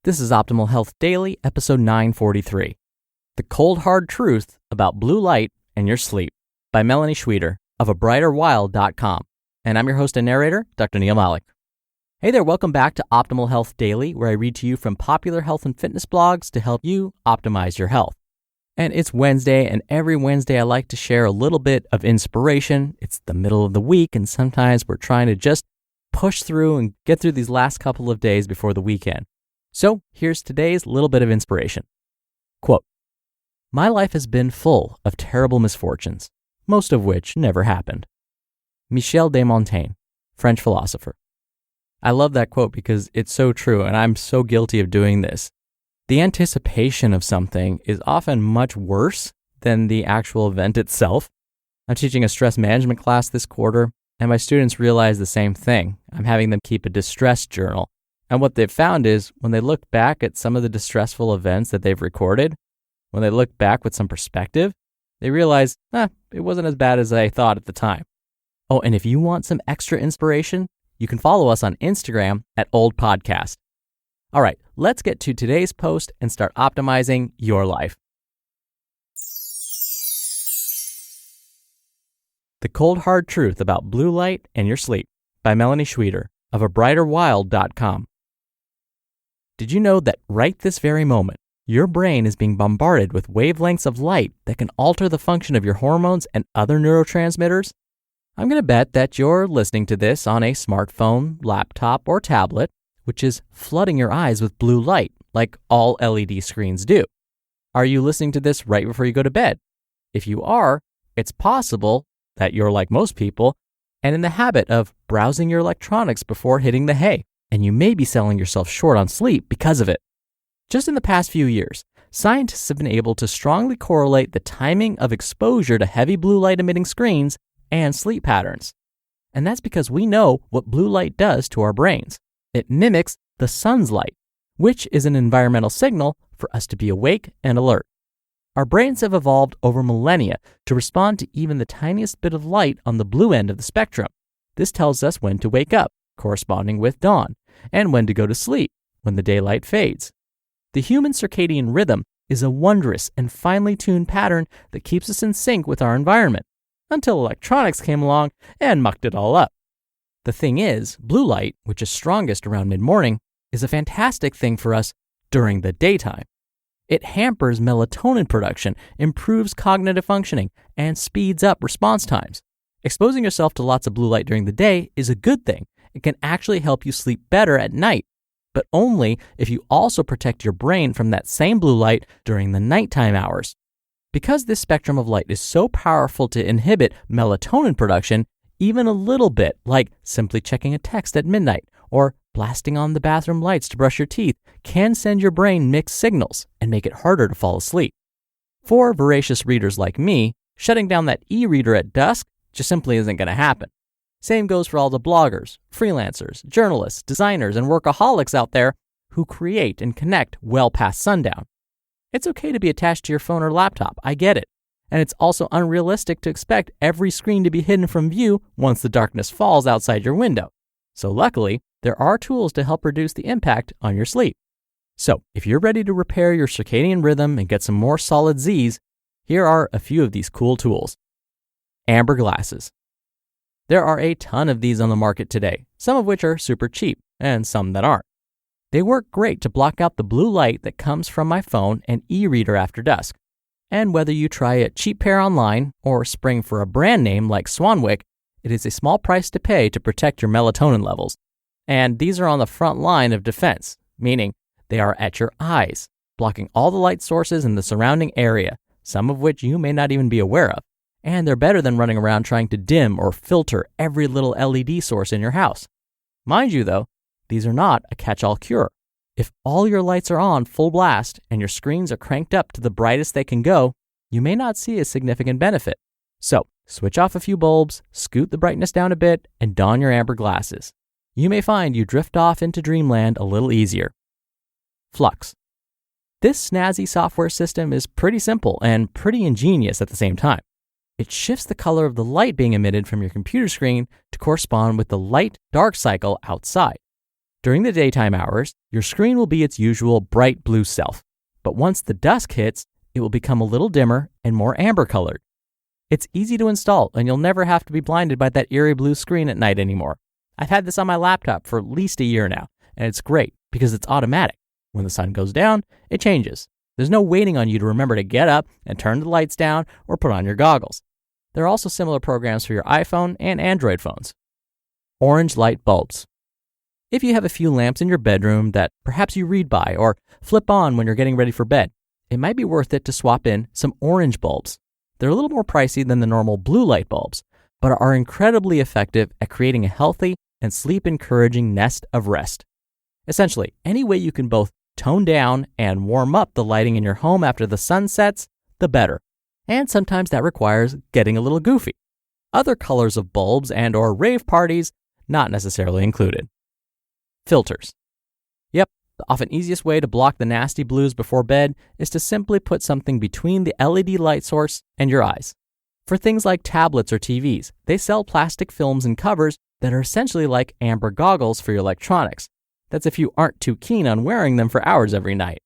This is Optimal Health Daily, episode 943. The Cold Hard Truth About Blue Light and Your Sleep by Melani Schweder of abrighterwild.com. And I'm your host and narrator, Dr. Neil Malik. Hey there, welcome back to Optimal Health Daily, where I read to you from popular health and fitness blogs to help you optimize your health. And it's Wednesday, and every Wednesday I like to share a little bit of inspiration. It's the middle of the week, and sometimes we're trying to just push through and get through these last couple of days before the weekend. So here's today's little bit of inspiration. Quote, "My life has been full of terrible misfortunes, most of which never happened." Michel de Montaigne, French philosopher. I love that quote because it's so true, and I'm so guilty of doing this. The anticipation of something is often much worse than the actual event itself. I'm teaching a stress management class this quarter, and my students realize the same thing. I'm having them keep a distress journal. And what they've found is when they look back at some of the distressful events that they've recorded, when they look back with some perspective, they realize, it wasn't as bad as I thought at the time. Oh, and if you want some extra inspiration, you can follow us on Instagram at Old Podcast. All right, let's get to today's post and start optimizing your life. The Cold Hard Truth About Blue Light and Your Sleep by Melani Schweder of abrighterwild.com. Did you know that right this very moment, your brain is being bombarded with wavelengths of light that can alter the function of your hormones and other neurotransmitters? I'm going to bet that you're listening to this on a smartphone, laptop, or tablet, which is flooding your eyes with blue light like all LED screens do. Are you listening to this right before you go to bed? If you are, it's possible that you're like most people and in the habit of browsing your electronics before hitting the hay, and you may be selling yourself short on sleep because of it. Just in the past few years, scientists have been able to strongly correlate the timing of exposure to heavy blue light emitting screens and sleep patterns. And that's because we know what blue light does to our brains. It mimics the sun's light, which is an environmental signal for us to be awake and alert. Our brains have evolved over millennia to respond to even the tiniest bit of light on the blue end of the spectrum. This tells us when to wake up, corresponding with dawn, and when to go to sleep, when the daylight fades. The human circadian rhythm is a wondrous and finely tuned pattern that keeps us in sync with our environment, until electronics came along and mucked it all up. The thing is, blue light, which is strongest around mid-morning, is a fantastic thing for us during the daytime. It hampers melatonin production, improves cognitive functioning, and speeds up response times. Exposing yourself to lots of blue light during the day is a good thing. It can actually help you sleep better at night, but only if you also protect your brain from that same blue light during the nighttime hours. Because this spectrum of light is so powerful to inhibit melatonin production, even a little bit, like simply checking a text at midnight or blasting on the bathroom lights to brush your teeth, can send your brain mixed signals and make it harder to fall asleep. For voracious readers like me, shutting down that e-reader at dusk just simply isn't going to happen. Same goes for all the bloggers, freelancers, journalists, designers, and workaholics out there who create and connect well past sundown. It's okay to be attached to your phone or laptop, I get it. And it's also unrealistic to expect every screen to be hidden from view once the darkness falls outside your window. So luckily, there are tools to help reduce the impact on your sleep. So if you're ready to repair your circadian rhythm and get some more solid Z's, here are a few of these cool tools. Amber glasses. There are a ton of these on the market today, some of which are super cheap and some that aren't. They work great to block out the blue light that comes from my phone and e-reader after dusk. And whether you try a cheap pair online or spring for a brand name like Swanwick, it is a small price to pay to protect your melatonin levels. And these are on the front line of defense, meaning they are at your eyes, blocking all the light sources in the surrounding area, some of which you may not even be aware of. And they're better than running around trying to dim or filter every little LED source in your house. Mind you, though, these are not a catch-all cure. If all your lights are on full blast and your screens are cranked up to the brightest they can go, you may not see a significant benefit. So, switch off a few bulbs, scoot the brightness down a bit, and don your amber glasses. You may find you drift off into dreamland a little easier. Flux. This snazzy software system is pretty simple and pretty ingenious at the same time. It shifts the color of the light being emitted from your computer screen to correspond with the light-dark cycle outside. During the daytime hours, your screen will be its usual bright blue self, but once the dusk hits, it will become a little dimmer and more amber colored. It's easy to install, and you'll never have to be blinded by that eerie blue screen at night anymore. I've had this on my laptop for at least a year now, and it's great because it's automatic. When the sun goes down, it changes. There's no waiting on you to remember to get up and turn the lights down or put on your goggles. There are also similar programs for your iPhone and Android phones. Orange light bulbs. If you have a few lamps in your bedroom that perhaps you read by or flip on when you're getting ready for bed, it might be worth it to swap in some orange bulbs. They're a little more pricey than the normal blue light bulbs, but are incredibly effective at creating a healthy and sleep-encouraging nest of rest. Essentially, any way you can both tone down and warm up the lighting in your home after the sun sets, the better. And sometimes that requires getting a little goofy. Other colors of bulbs and or rave parties, not necessarily included. Filters. Yep, the often easiest way to block the nasty blues before bed is to simply put something between the LED light source and your eyes. For things like tablets or TVs, they sell plastic films and covers that are essentially like amber goggles for your electronics. That's if you aren't too keen on wearing them for hours every night.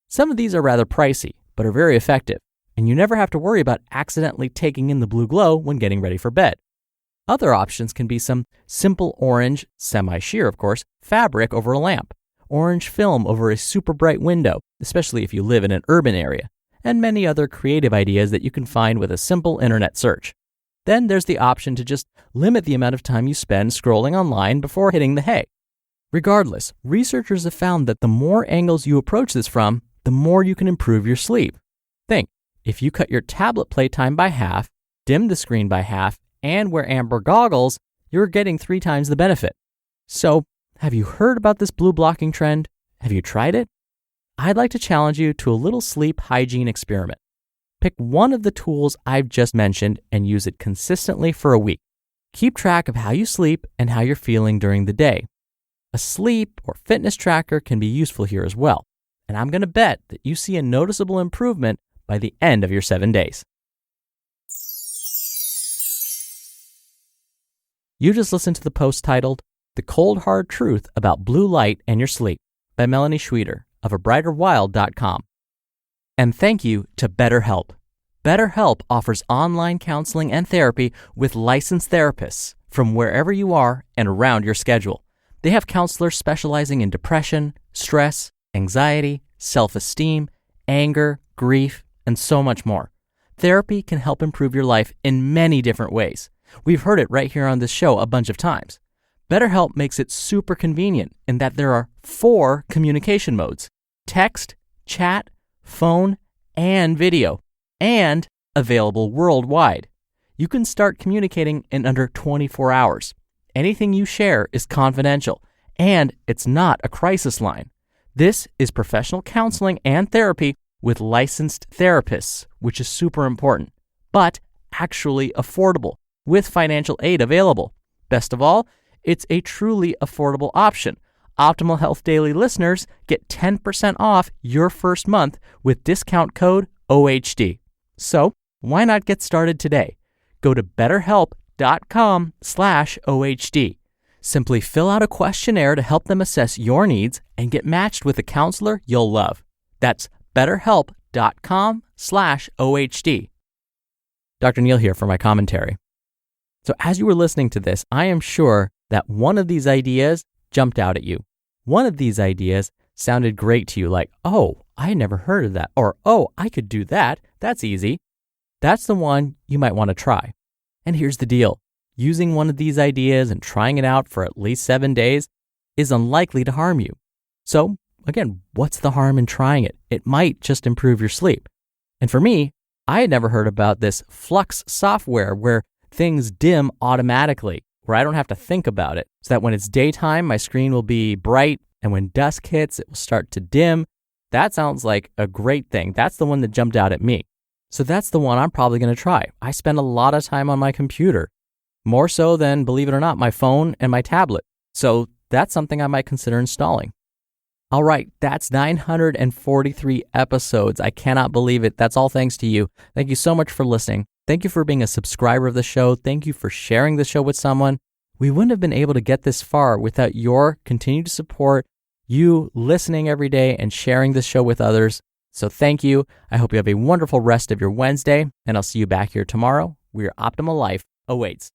Some of these are rather pricey, but are very effective, and you never have to worry about accidentally taking in the blue glow when getting ready for bed. Other options can be some simple orange, semi-sheer of course, fabric over a lamp, orange film over a super bright window, especially if you live in an urban area, and many other creative ideas that you can find with a simple internet search. Then there's the option to just limit the amount of time you spend scrolling online before hitting the hay. Regardless, researchers have found that the more angles you approach this from, the more you can improve your sleep. Think, if you cut your tablet playtime by half, dim the screen by half, and wear amber goggles, you're getting 3 times the benefit. So, have you heard about this blue blocking trend? Have you tried it? I'd like to challenge you to a little sleep hygiene experiment. Pick one of the tools I've just mentioned and use it consistently for a week. Keep track of how you sleep and how you're feeling during the day. A sleep or fitness tracker can be useful here as well, and I'm going to bet that you see a noticeable improvement by the end of your 7 days. You just listened to the post titled, The Cold Hard Truth About Blue Light and Your Sleep by Melani Schweder of abrighterwild.com. And thank you to BetterHelp. BetterHelp offers online counseling and therapy with licensed therapists from wherever you are and around your schedule. They have counselors specializing in depression, stress, anxiety, self-esteem, anger, grief, and so much more. Therapy can help improve your life in many different ways. We've heard it right here on this show a bunch of times. BetterHelp makes it super convenient in that there are 4 communication modes: text, chat, phone, and video, and available worldwide. You can start communicating in under 24 hours. Anything you share is confidential, and it's not a crisis line. This is professional counseling and therapy with licensed therapists, which is super important, but actually affordable, with financial aid available. Best of all, it's a truly affordable option. Optimal Health Daily listeners get 10% off your first month with discount code OHD. So, why not get started today? Go to betterhelp.com/OHD. Simply fill out a questionnaire to help them assess your needs and get matched with a counselor you'll love. That's betterhelp.com/OHD. Dr. Neil here for my commentary. So as you were listening to this, I am sure that one of these ideas jumped out at you. One of these ideas sounded great to you, like, oh, I never heard of that, or oh, I could do that. That's easy. That's the one you might want to try. And here's the deal. Using one of these ideas and trying it out for at least 7 days is unlikely to harm you. So again, what's the harm in trying it? It might just improve your sleep. And for me, I had never heard about this Flux software where things dim automatically, where I don't have to think about it, so that when it's daytime, my screen will be bright, and when dusk hits, it will start to dim. That sounds like a great thing. That's the one that jumped out at me. So that's the one I'm probably going to try. I spend a lot of time on my computer, more so than, believe it or not, my phone and my tablet. So that's something I might consider installing. All right, that's 943 episodes. I cannot believe it. That's all thanks to you. Thank you so much for listening. Thank you for being a subscriber of the show. Thank you for sharing the show with someone. We wouldn't have been able to get this far without your continued support, you listening every day and sharing this show with others. So thank you. I hope you have a wonderful rest of your Wednesday, and I'll see you back here tomorrow where your optimal life awaits.